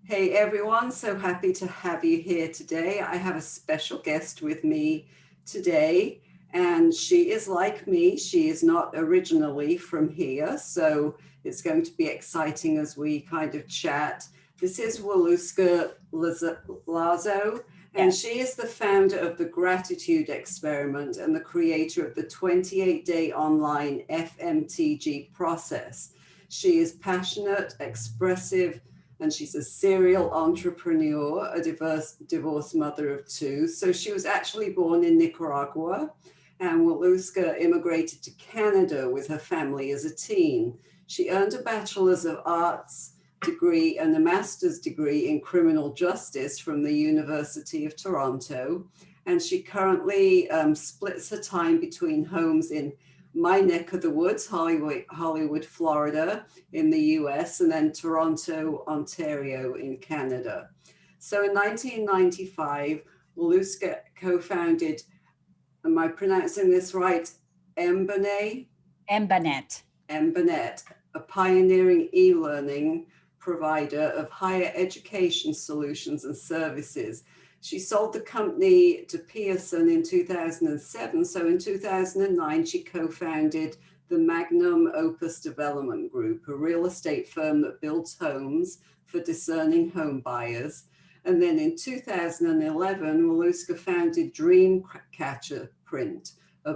Hey everyone, so happy to have you here today. I have a special guest with me today, and she is like me. She is not originally from here, so it's going to be exciting as we kind of chat. This is Waleuska Lazo, and Yes. she is the founder of the Gratitude Experiment and the creator of the 28-day online FMTG process. She is passionate, expressive, and she's a serial entrepreneur, a divorced mother of two. So she was actually born in Nicaragua, and Waleuska immigrated to Canada with her family as a teen. She earned a Bachelor's of Arts degree and a master's degree in criminal justice from the University of Toronto. And she currently splits her time between homes in my neck of the woods, Hollywood, Florida in the US, and then Toronto, Ontario in Canada. So in 1995, Waleuska co-founded, am I pronouncing this right, Embanet? Embanet, a pioneering e-learning provider of higher education solutions and services. She sold the company to Pearson in 2007. So in 2009, she co-founded the Magnum Opus Development Group, a real estate firm that builds homes for discerning home buyers. And then in 2011, Waleuska founded DreamCatcher Print, a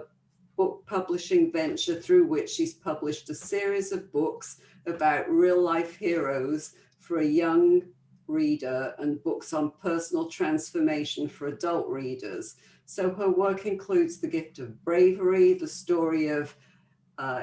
book publishing venture through which she's published a series of books about real life heroes for a young reader and books on personal transformation for adult readers. So her work includes The Gift of Bravery, the story of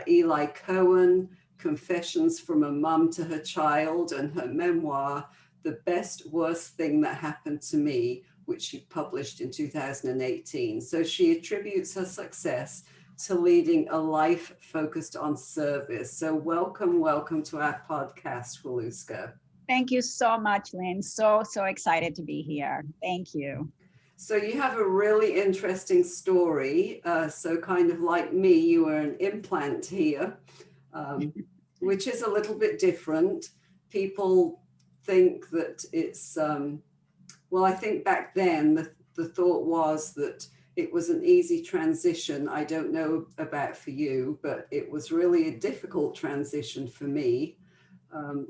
Eli Cohen, Confessions from a Mum to Her Child, and her memoir, The Best Worst Thing That Happened to Me, which she published in 2018. So she attributes her success to leading a life focused on service. So welcome to our podcast, Waleuska. Thank you so much, Lynn. So excited to be here. Thank you. So you have a really interesting story. So kind of like me, you were an implant here, which is a little bit different. People think that it's, well, I think back then the thought was that it was an easy transition. I don't know about for you, but it was really a difficult transition for me.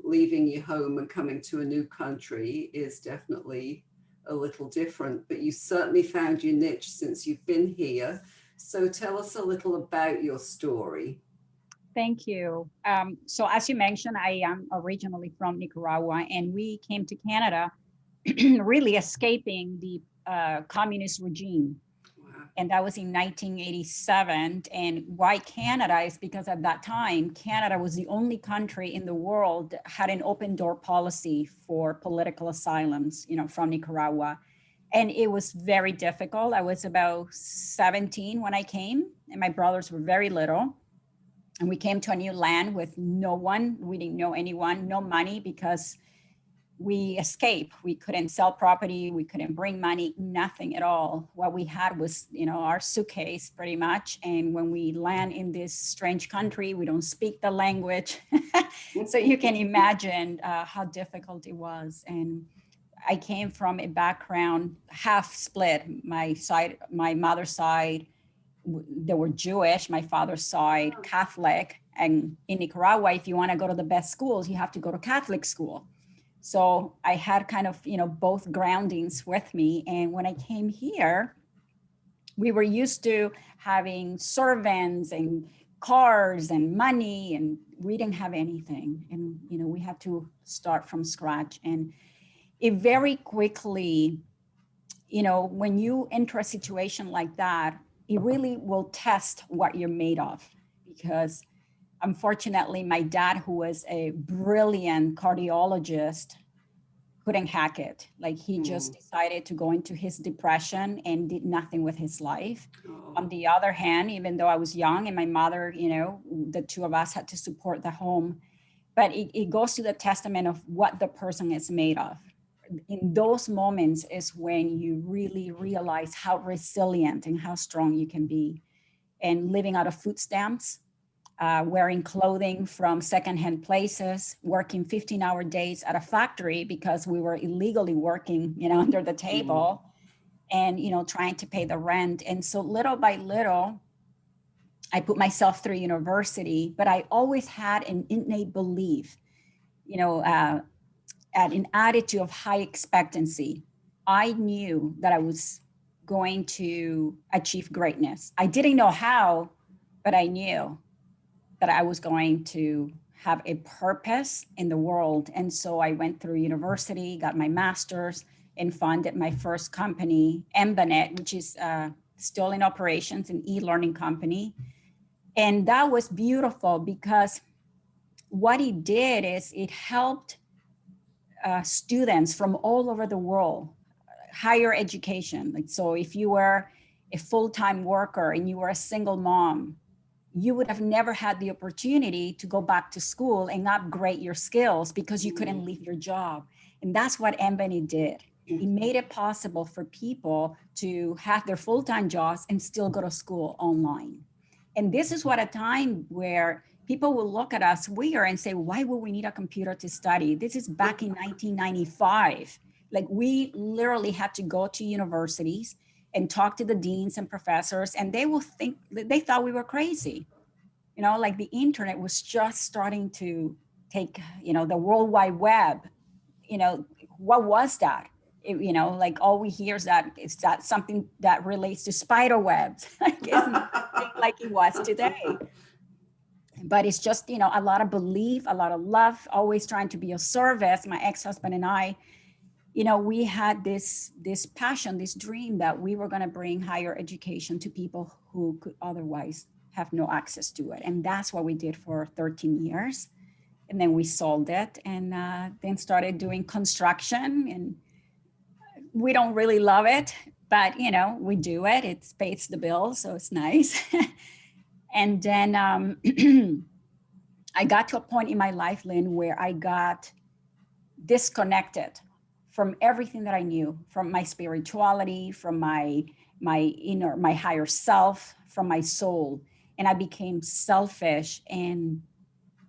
Leaving your home and coming to a new country is definitely a little different, but you certainly found your niche since you've been here. So tell us a little about your story. Thank you. So as you mentioned, I am originally from Nicaragua, and we came to Canada really escaping the communist regime. And that was in 1987. And why Canada is because at that time, Canada was the only country in the world that had an open door policy for political asylums, from Nicaragua. And it was very difficult. I was about 17 when I came, and my brothers were very little. And we came to a new land with no one. We didn't know anyone, no money, because we escaped. We couldn't sell property. We couldn't bring money, nothing at all. What we had was, our suitcase pretty much. And when we land in this strange country, we don't speak the language. So you can imagine how difficult it was. And I came from a background half split. My mother's side, they were Jewish, my father's side, Catholic. And in Nicaragua, if you want to go to the best schools, you have to go to Catholic school. So I had kind of, both groundings with me. And when I came here, we were used to having servants and cars and money, and we didn't have anything. And, we had to start from scratch. And it very quickly, when you enter a situation like that, it really will test what you're made of. Because unfortunately, my dad, who was a brilliant cardiologist, couldn't hack it. Like he just decided to go into his depression and did nothing with his life. On the other hand, even though I was young and my mother, the two of us had to support the home, but it goes to the testament of what the person is made of. In those moments is when you really realize how resilient and how strong you can be. And living out of food stamps, wearing clothing from secondhand places, working 15-hour days at a factory because we were illegally working, under the table, and, trying to pay the rent. And so little by little, I put myself through university, but I always had an innate belief, at an attitude of high expectancy. I knew that I was going to achieve greatness. I didn't know how, but I knew that I was going to have a purpose in the world. And so I went through university, got my master's, and founded my first company, Embanet, which is still in operations, an e-learning company. And that was beautiful because what it did is it helped students from all over the world, higher education. Like, so if you were a full-time worker and you were a single mom, you would have never had the opportunity to go back to school and upgrade your skills because you couldn't leave your job. And that's what Embanet did. It made it possible for people to have their full-time jobs and still go to school online. And this is what a time where people will look at us weird and say, why would we need a computer to study? This is back in 1995. Like, we literally had to go to universities and talk to the deans and professors, and they thought we were crazy. Like the internet was just starting to take, the World Wide Web. What was that? Like all we hear is that something that relates to spider webs. Like, it's not like it was today. But it's just, a lot of belief, a lot of love, always trying to be of service. My ex-husband and I, we had this passion, this dream that we were going to bring higher education to people who could otherwise have no access to it. And that's what we did for 13 years. And then we sold it and then started doing construction. And we don't really love it, but, we do it. It pays the bills, so it's nice. And then I got to a point in my life, Lynn, where I got disconnected from everything that I knew, from my spirituality, from my higher self, from my soul. And I became selfish and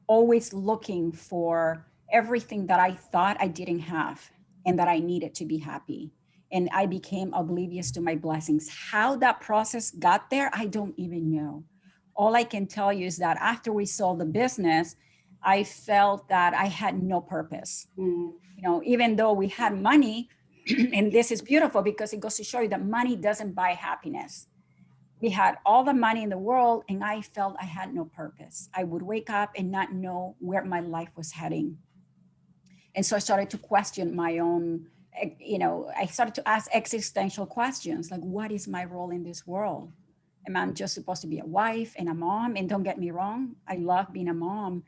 always looking for everything that I thought I didn't have and that I needed to be happy. And I became oblivious to my blessings. How that process got there, I don't even know. All I can tell you is that after we sold the business, I felt that I had no purpose. Even though we had money, and this is beautiful because it goes to show you that money doesn't buy happiness. We had all the money in the world and I felt I had no purpose. I would wake up and not know where my life was heading. And so I started to question my own, I started to ask existential questions like, what is my role in this world? Am I just supposed to be a wife and a mom? And don't get me wrong, I love being a mom,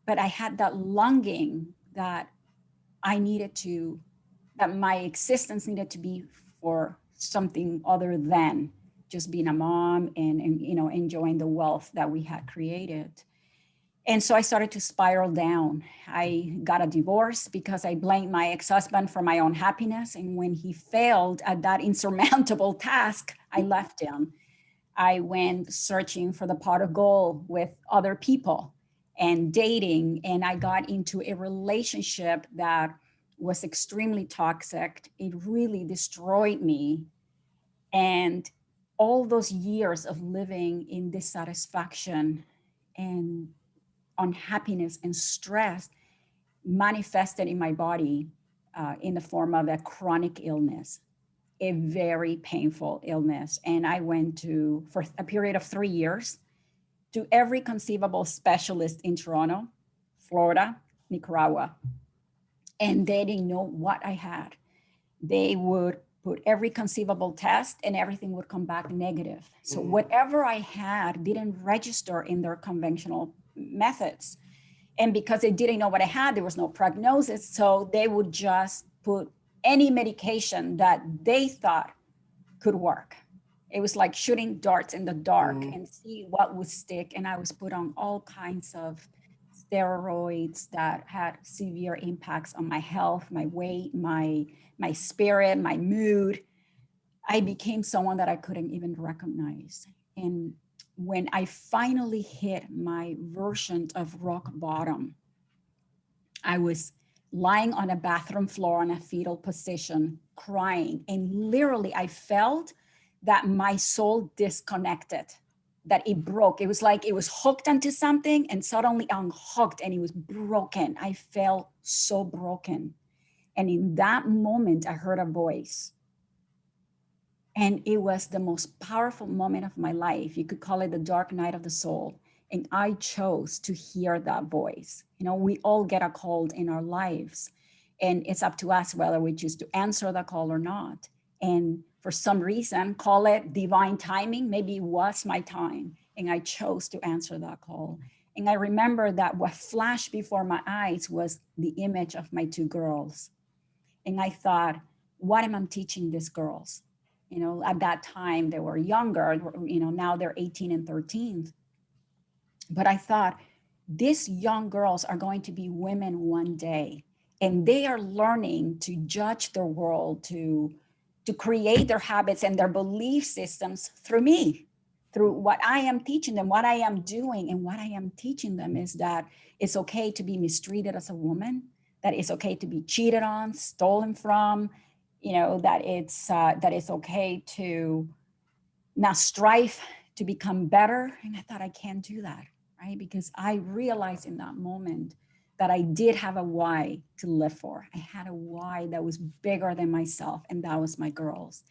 but I had that longing that that my existence needed to be for something other than just being a mom and enjoying the wealth that we had created. And so I started to spiral down. I got a divorce because I blamed my ex-husband for my own happiness. And when he failed at that insurmountable task, I left him. I went searching for the pot of gold with other people and dating. And I got into a relationship that was extremely toxic. It really destroyed me. And all those years of living in dissatisfaction and unhappiness and stress manifested in my body in the form of a chronic illness, a very painful illness. And I went for a period of 3 years, to every conceivable specialist in Toronto, Florida, Nicaragua. And they didn't know what I had. They would put every conceivable test and everything would come back negative. So whatever I had didn't register in their conventional methods. And because they didn't know what I had, there was no prognosis. So they would just put any medication that they thought could work. It was like shooting darts in the dark and see what would stick. And I was put on all kinds of steroids that had severe impacts on my health, my weight, my spirit, my mood. I became someone that I couldn't even recognize. And when I finally hit my version of rock bottom, I was lying on a bathroom floor in a fetal position, crying. And literally, I felt that my soul disconnected, that it broke. It was like it was hooked onto something and suddenly unhooked and it was broken. I felt so broken. And in that moment, I heard a voice. And it was the most powerful moment of my life. You could call it the dark night of the soul. And I chose to hear that voice. You know, we all get a call in our lives, and it's up to us whether we choose to answer the call or not. And for some reason, call it divine timing, maybe it was my time, and I chose to answer that call. And I remember that what flashed before my eyes was the image of my two girls. And I thought, what am I teaching these girls? You know, at that time they were younger, you know, now they're 18 and 13. But I thought, these young girls are going to be women one day, and they are learning to judge their world, to create their habits and their belief systems through me, through what I am teaching them, what I am doing. And what I am teaching them is that it's okay to be mistreated as a woman, that it's okay to be cheated on, stolen from, you know, that it's okay to not strive to become better. And I thought, I can't do that, right? Because I realized in that moment that I did have a why to live for. I had a why that was bigger than myself, and that was my girls.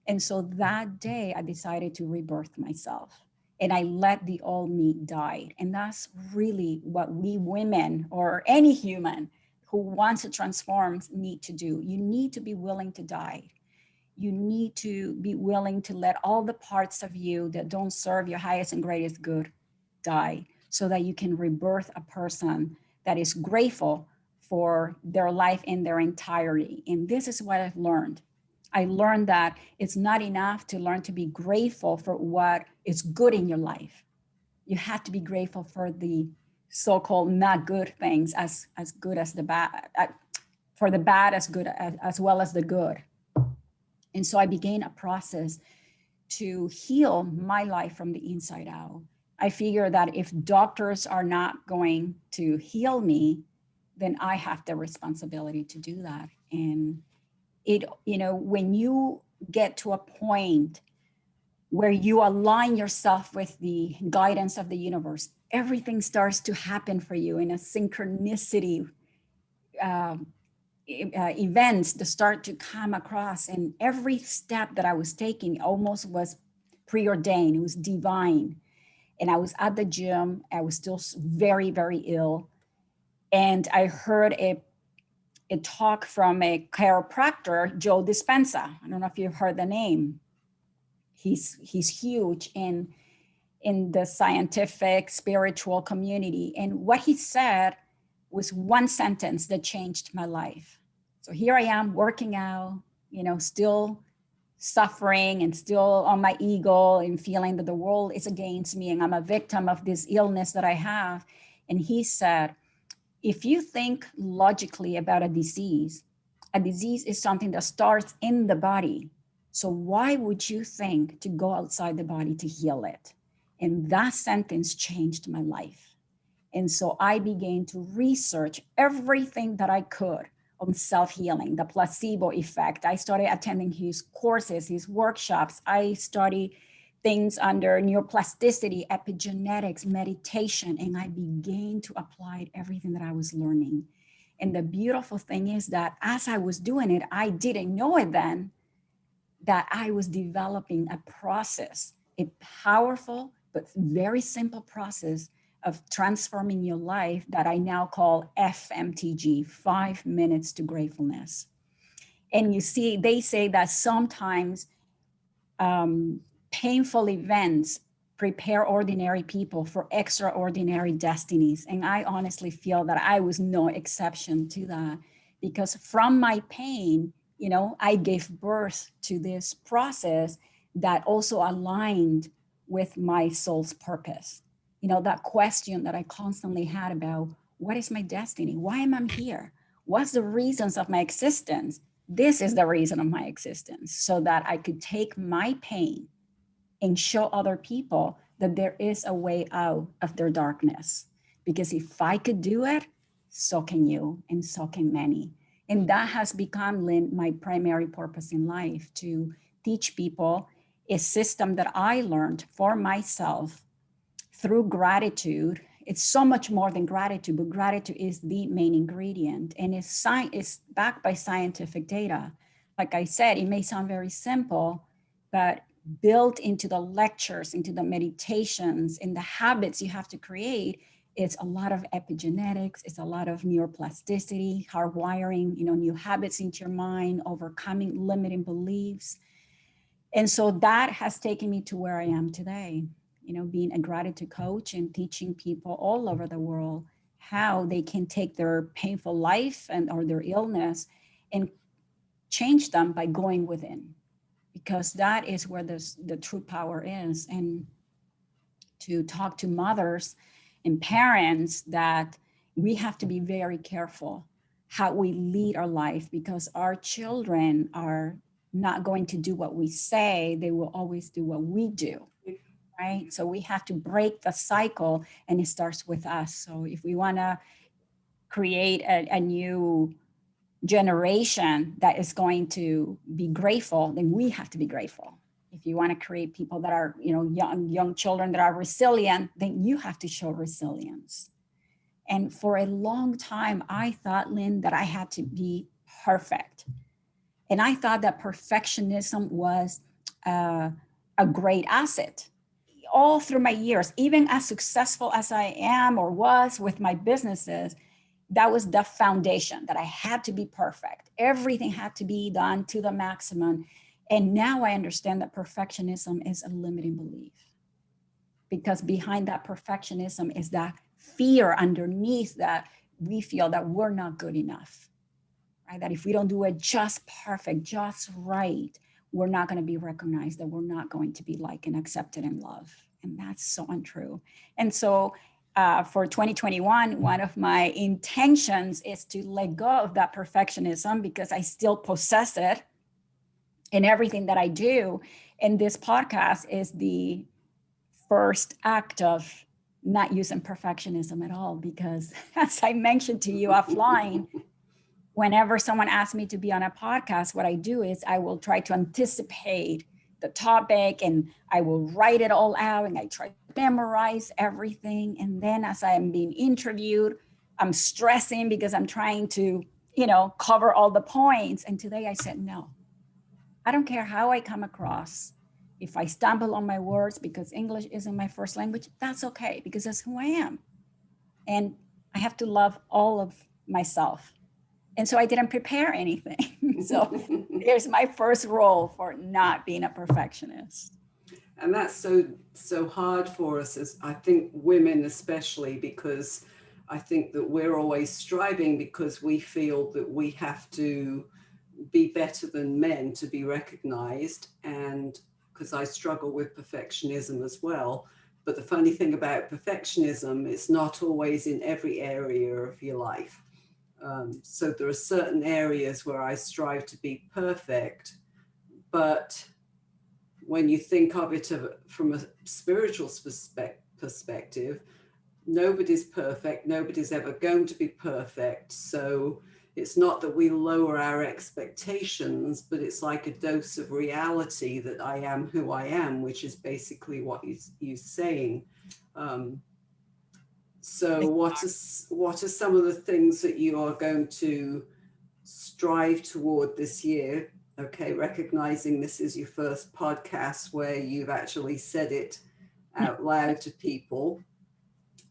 And so that day I decided to rebirth myself, and I let the old me die. And that's really what we women, or any human who wants to transform, need to do. You need to be willing to die. You need to be willing to let all the parts of you that don't serve your highest and greatest good die, so that you can rebirth a person that is grateful for their life in their entirety. And this is what I've learned. I learned that it's not enough to learn to be grateful for what is good in your life. You have to be grateful for the so-called not good things as good as the bad, for the bad as good as well as the good. And so I began a process to heal my life from the inside out. I figure that if doctors are not going to heal me, then I have the responsibility to do that. And it, you know, when you get to a point where you align yourself with the guidance of the universe, everything starts to happen for you in a synchronicity. Events that start to come across, and every step that I was taking almost was preordained. It was divine. And I was at the gym. I was still very, very ill. And I heard a talk from a chiropractor, Joe Dispenza. I don't know if you've heard the name. He's huge in the scientific, spiritual community. And what he said was one sentence that changed my life. So here I am working out, you know, still suffering and still on my ego and feeling that the world is against me and I'm a victim of this illness that I have. And he said, if you think logically about a disease is something that starts in the body. So why would you think to go outside the body to heal it? And that sentence changed my life. And so I began to research everything that I could on self-healing, the placebo effect. I started attending his courses, his workshops. I studied things under neuroplasticity, epigenetics, meditation, and I began to apply everything that I was learning. And the beautiful thing is that as I was doing it, I didn't know it then, that I was developing a process, a powerful but very simple process of transforming your life that I now call FMTG, 5 minutes to gratefulness. And you see, they say that sometimes painful events prepare ordinary people for extraordinary destinies. And I honestly feel that I was no exception to that, because from my pain, you know, I gave birth to this process that also aligned with my soul's purpose. You know, that question that I constantly had about what is my destiny? Why am I here? What's the reasons of my existence? This is the reason of my existence, so that I could take my pain and show other people that there is a way out of their darkness. Because if I could do it, so can you, and so can many. And that has become, Lynn, my primary purpose in life, to teach people a system that I learned for myself through gratitude. It's so much more than gratitude, but gratitude is the main ingredient, and it's backed by scientific data. Like I said, it may sound very simple, but built into the lectures, into the meditations, in the habits you have to create, it's a lot of epigenetics, it's a lot of neuroplasticity, hardwiring, new habits into your mind, overcoming limiting beliefs. And so that has taken me to where I am today, being a gratitude coach and teaching people all over the world how they can take their painful life or their illness and change them by going within, because that is where the true power is. And to talk to mothers and parents that we have to be very careful how we lead our life, because our children are not going to do what we say, they will always do what we do, right? So we have to break the cycle, and it starts with us. So if we want to create a new generation that is going to be grateful, then we have to be grateful. If you want to create people that are, young children that are resilient, then you have to show resilience. And for a long time, I thought, Lynn, that I had to be perfect. And I thought that perfectionism was a great asset. All through my years, even as successful as I am or was with my businesses, that was the foundation, that I had to be perfect. Everything had to be done to the maximum. And now I understand that perfectionism is a limiting belief, because behind that perfectionism is that fear underneath that we feel that we're not good enough, right? That if we don't do it just perfect, just right, we're not going to be recognized, that we're not going to be liked and accepted and loved. And that's so untrue. And so for 2021, one of my intentions is to let go of that perfectionism, because I still possess it in everything that I do. And this podcast is the first act of not using perfectionism at all, because as I mentioned to you offline, whenever someone asks me to be on a podcast, what I do is I will try to anticipate the topic, and I will write it all out, and I try to memorize everything. And then as I am being interviewed, I'm stressing because I'm trying to, cover all the points. And today I said, no, I don't care how I come across. If I stumble on my words because English isn't my first language, that's okay, because that's who I am. And I have to love all of myself. And so I didn't prepare anything. So here's my first role for not being a perfectionist. And that's so hard for us, as I think women especially, because I think that we're always striving, because we feel that we have to be better than men to be recognized. And because I struggle with perfectionism as well. But the funny thing about perfectionism, it's not always in every area of your life. So there are certain areas where I strive to be perfect, but when you think of it from a spiritual perspective, nobody's perfect, nobody's ever going to be perfect. So it's not that we lower our expectations, but it's like a dose of reality that I am who I am, which is basically what you're saying. So what are some of the things that you are going to strive toward this year? Okay, recognizing this is your first podcast where you've actually said it out loud to people.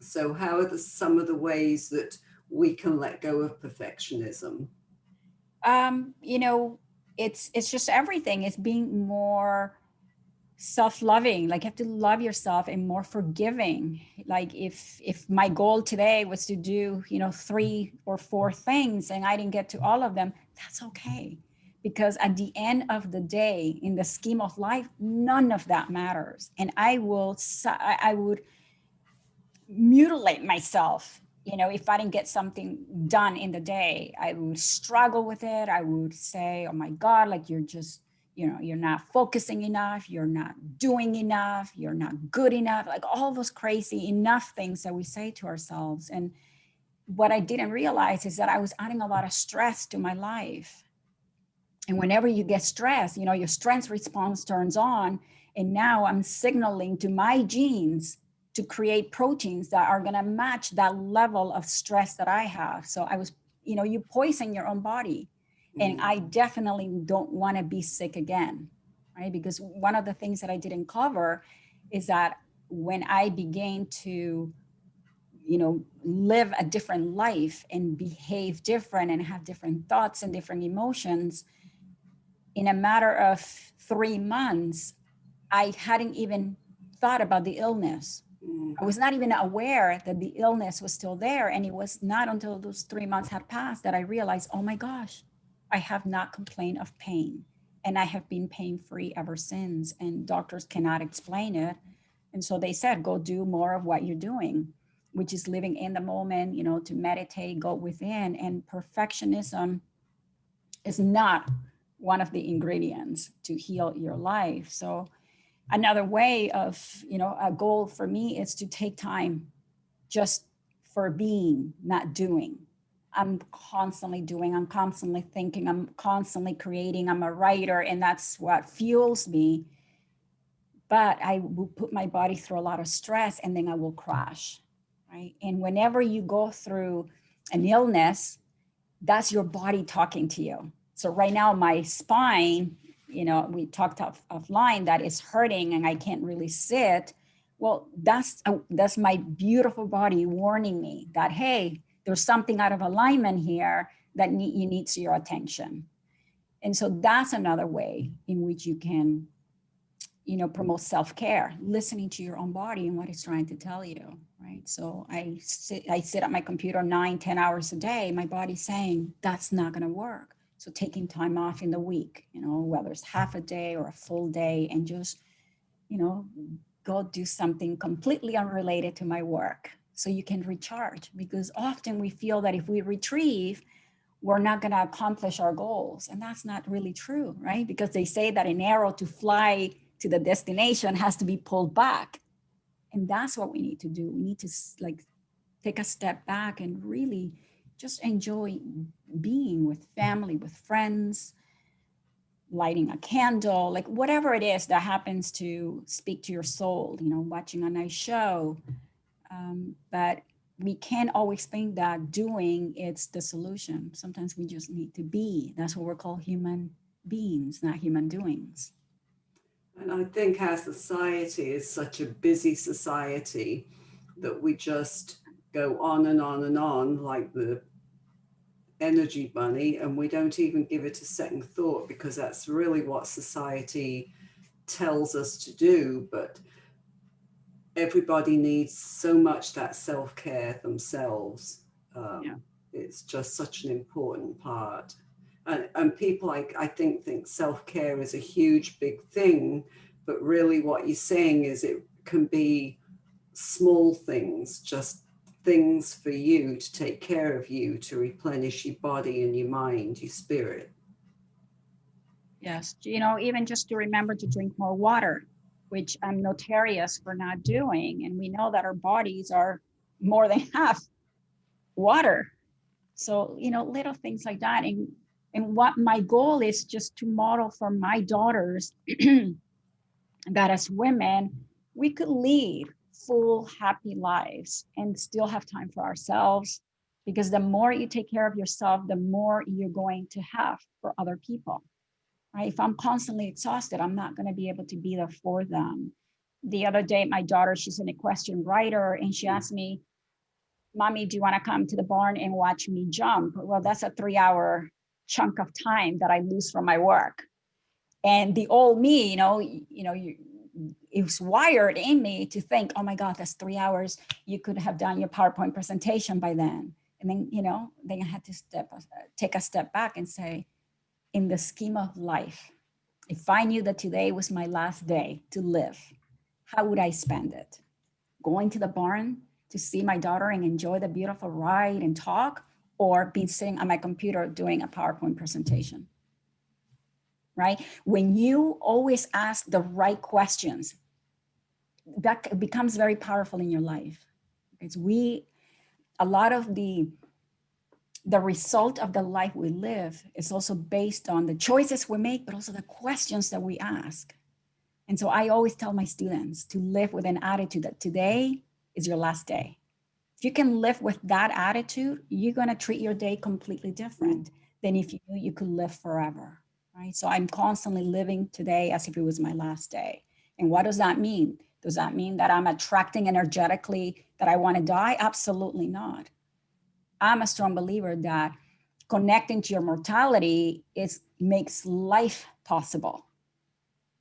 So how are some of the ways that we can let go of perfectionism? It's just everything. It's being more self-loving. Like, you have to love yourself and more forgiving. Like if my goal today was to do 3 or 4 things and I didn't get to all of them, that's okay, because at the end of the day, in the scheme of life, none of that matters. And I would mutilate myself, if I didn't get something done in the day. I would struggle with it. I would say, oh my God, like, you're just you're not focusing enough, you're not doing enough, you're not good enough, like all those crazy enough things that we say to ourselves. And what I didn't realize is that I was adding a lot of stress to my life. And whenever you get stressed, your stress response turns on. And now I'm signaling to my genes to create proteins that are going to match that level of stress that I have. So I was, you poison your own body. And I definitely don't want to be sick again, right? Because one of the things that I didn't cover is that when I began to, live a different life and behave different and have different thoughts and different emotions, in a matter of 3 months, I hadn't even thought about the illness. I was not even aware that the illness was still there. And it was not until those 3 months had passed that I realized, oh my gosh, I have not complained of pain. And I have been pain-free ever since. And doctors cannot explain it. And so they said, go do more of what you're doing, which is living in the moment, to meditate, go within. And perfectionism is not one of the ingredients to heal your life. So another way of, a goal for me is to take time just for being, not doing. I'm constantly doing, I'm constantly thinking, I'm constantly creating, I'm a writer, and that's what fuels me. But I will put my body through a lot of stress and then I will crash, right? And whenever you go through an illness, that's your body talking to you. So right now my spine, we talked offline, that is hurting and I can't really sit. Well, that's my beautiful body warning me that, hey, there's something out of alignment here that needs your attention. And so that's another way in which you can, promote self-care, listening to your own body and what it's trying to tell you, right? So I sit at my computer 9-10 hours a day. My body's saying that's not going to work. So taking time off in the week, whether it's half a day or a full day, and just, go do something completely unrelated to my work so you can recharge. Because often we feel that if we retrieve, we're not going to accomplish our goals. And that's not really true, right? Because they say that an arrow to fly to the destination has to be pulled back. And that's what we need to do. We need to take a step back and really just enjoy being with family, with friends, lighting a candle, like whatever it is that happens to speak to your soul, watching a nice show. But we can't always think that doing it's the solution. Sometimes we just need to be. That's what we're called, human beings, not human doings. And I think our society is such a busy society that we just go on and on and on like the energy bunny, and we don't even give it a second thought, because that's really what society tells us to do. But everybody needs so much that self-care themselves. It's just such an important part. And people, I think self-care is a huge, big thing, but really what you're saying is it can be small things, just things for you to take care of you, to replenish your body and your mind, your spirit. Yes, even just to remember to drink more water, which I'm notorious for not doing. And we know that our bodies are more than half water. So, little things like that. And what my goal is just to model for my daughters that as women, we could lead full, happy lives and still have time for ourselves. Because the more you take care of yourself, the more you're going to have for other people. Right? If I'm constantly exhausted, I'm not going to be able to be there for them. The other day, my daughter, she's an equestrian rider, and she asked me, Mommy, do you want to come to the barn and watch me jump? Well, that's a 3-hour chunk of time that I lose from my work. And the old me, it was wired in me to think, oh my God, that's 3 hours. You could have done your PowerPoint presentation by then. And then, then I had to take a step back and say, in the scheme of life, if I knew that today was my last day to live, how would I spend it? Going to the barn to see my daughter and enjoy the beautiful ride and talk, or be sitting on my computer doing a PowerPoint presentation? right? When you always ask the right questions, that becomes very powerful in your life. Because a lot of the result of the life we live is also based on the choices we make, but also the questions that we ask. And so I always tell my students to live with an attitude that today is your last day. If you can live with that attitude, you're going to treat your day completely different than if you knew you could live forever, right? So I'm constantly living today as if it was my last day. And what does that mean? Does that mean that I'm attracting energetically that I want to die? Absolutely not. I'm a strong believer that connecting to your mortality makes life possible,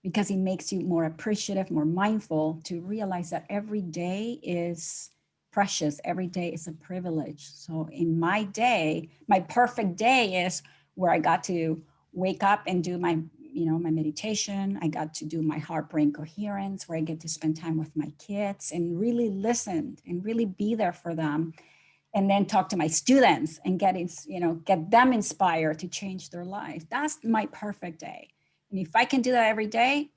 because it makes you more appreciative, more mindful, to realize that every day is precious. Every day is a privilege. So in my day, my perfect day is where I got to wake up and do my meditation. I got to do my heart brain coherence, where I get to spend time with my kids and really listen and really be there for them. And then talk to my students and get them inspired to change their lives. That's my perfect day. And if I can do that every day,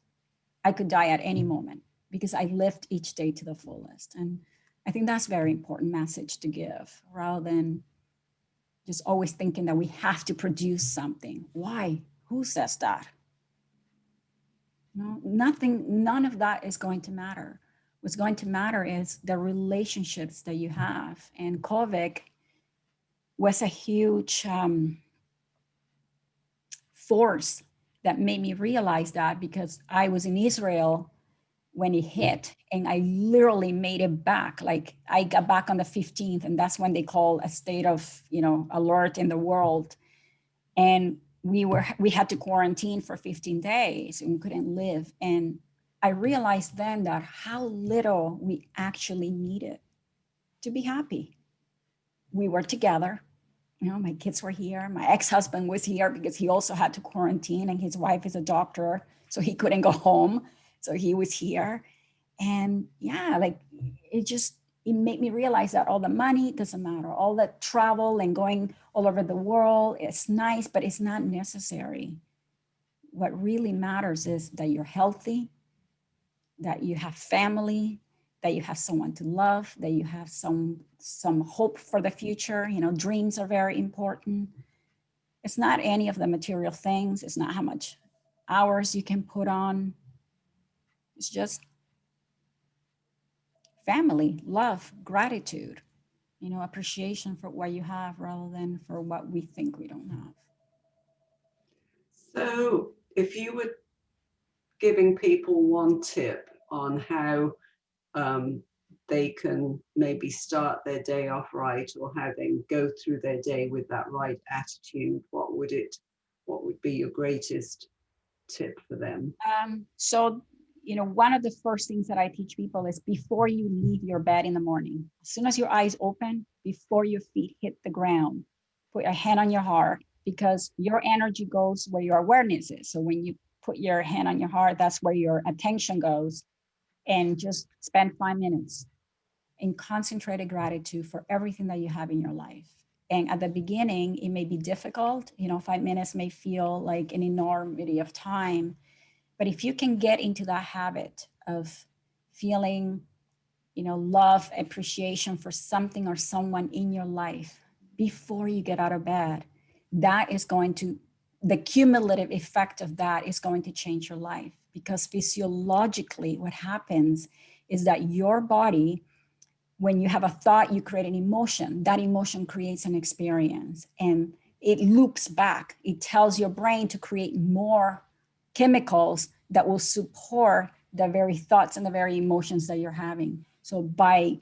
I could die at any moment, because I lived each day to the fullest. And I think that's a very important message to give, rather than just always thinking that we have to produce something. Why? Who says that? No, none of that is going to matter. What's going to matter is the relationships that you have. And COVID was a huge force that made me realize that, because I was in Israel when it hit, and I literally made it back. Like, I got back on the 15th, and that's when they call a state of alert in the world. And we had to quarantine for 15 days and we couldn't live. And I realized then that how little we actually needed to be happy. We were together. My kids were here. My ex-husband was here because he also had to quarantine, and his wife is a doctor, so he couldn't go home. So he was here. And yeah, like, it made me realize that all the money doesn't matter. All the travel and going all over the world, it's nice, but it's not necessary. What really matters is that you're healthy, that you have family, that you have someone to love, that you have some hope for the future. Dreams are very important. It's not any of the material things. It's not how much hours you can put on. It's just family, love, gratitude, appreciation for what you have, rather than for what we think we don't have. So if you were giving people one tip on how they can maybe start their day off right, or how they go through their day with that right attitude, what would be your greatest tip for them? So, one of the first things that I teach people is, before you leave your bed in the morning, as soon as your eyes open, before your feet hit the ground, put a hand on your heart, because your energy goes where your awareness is. So when you put your hand on your heart, that's where your attention goes. And just spend 5 minutes in concentrated gratitude for everything that you have in your life. And at the beginning, it may be difficult. 5 minutes may feel like an enormity of time. But if you can get into that habit of feeling, love, appreciation for something or someone in your life before you get out of bed, the cumulative effect of that is going to change your life. Because physiologically, what happens is that your body, when you have a thought, you create an emotion. That emotion creates an experience, and it loops back. It tells your brain to create more chemicals that will support the very thoughts and the very emotions that you're having. So by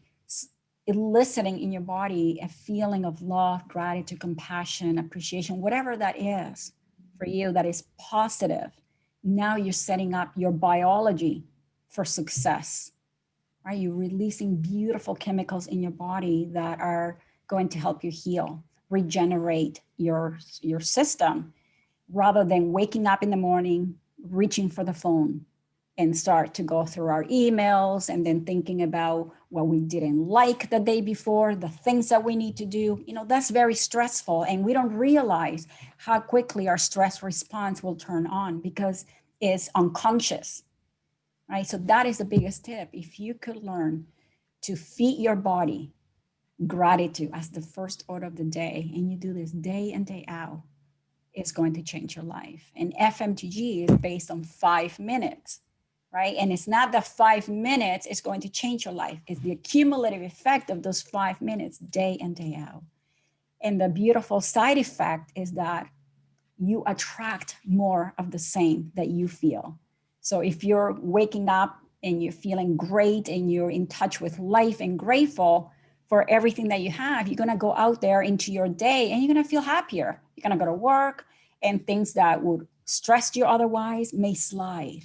eliciting in your body a feeling of love, gratitude, compassion, appreciation, whatever that is for you, that is positive, now you're setting up your biology for success. Right? You're releasing beautiful chemicals in your body that are going to help you heal, regenerate your system, rather than waking up in the morning, reaching for the phone and start to go through our emails and then thinking about what we didn't like the day before, the things that we need to do. That's very stressful. And we don't realize how quickly our stress response will turn on because it's unconscious, right? So that is the biggest tip. If you could learn to feed your body gratitude as the first order of the day, and you do this day in, day out, it's going to change your life. And FMTG is based on 5 minutes, right? And it's not the 5 minutes is going to change your life. It's the cumulative effect of those 5 minutes, day in, day out. And the beautiful side effect is that you attract more of the same that you feel. So if you're waking up and you're feeling great and you're in touch with life and grateful for everything that you have, you're going to go out there into your day and you're going to feel happier. You're going to go to work, and things that would stress you otherwise may slide,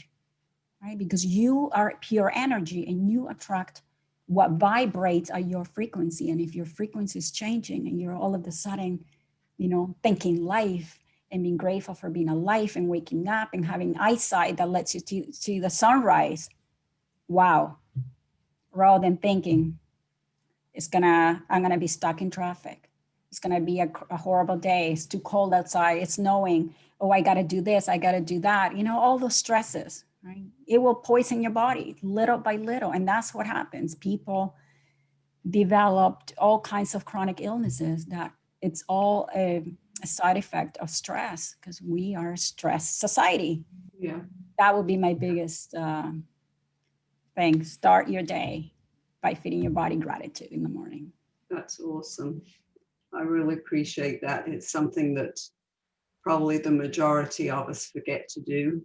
right? Because you are pure energy and you attract what vibrates at your frequency. And if your frequency is changing and you're all of a sudden, thinking life and being grateful for being alive and waking up and having eyesight that lets you see the sunrise, wow, rather than thinking, I'm gonna be stuck in traffic. It's gonna be a horrible day. It's too cold outside. It's snowing. Oh, I gotta do this. I gotta do that. All those stresses, right? It will poison your body little by little. And that's what happens. People developed all kinds of chronic illnesses that it's all a side effect of stress, because we are a stress society. Yeah. That would be my biggest thing. Start your day by feeding your body gratitude in the morning. That's awesome. I really appreciate that. It's something that probably the majority of us forget to do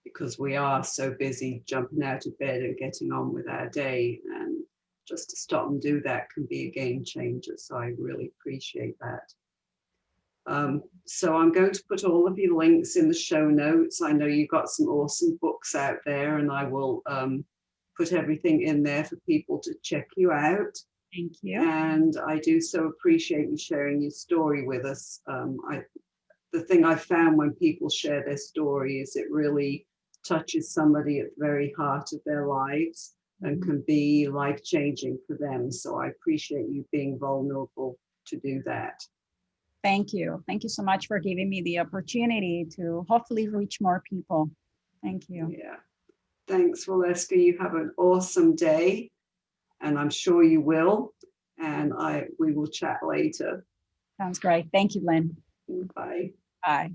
because we are so busy jumping out of bed and getting on with our day. And just to stop and do that can be a game changer. So I really appreciate that. So I'm going to put all of your links in the show notes. I know you've got some awesome books out there, and I will put everything in there for people to check you out. Thank you. And I do so appreciate you sharing your story with us. The thing I found when people share their story is it really touches somebody at the very heart of their lives and can be life-changing for them. So I appreciate you being vulnerable to do that. Thank you. Thank you so much for giving me the opportunity to hopefully reach more people. Thank you. Yeah. Thanks, Waleuska. You have an awesome day, and I'm sure you will. And we will chat later. Sounds great. Thank you, Lynn. Bye. Bye.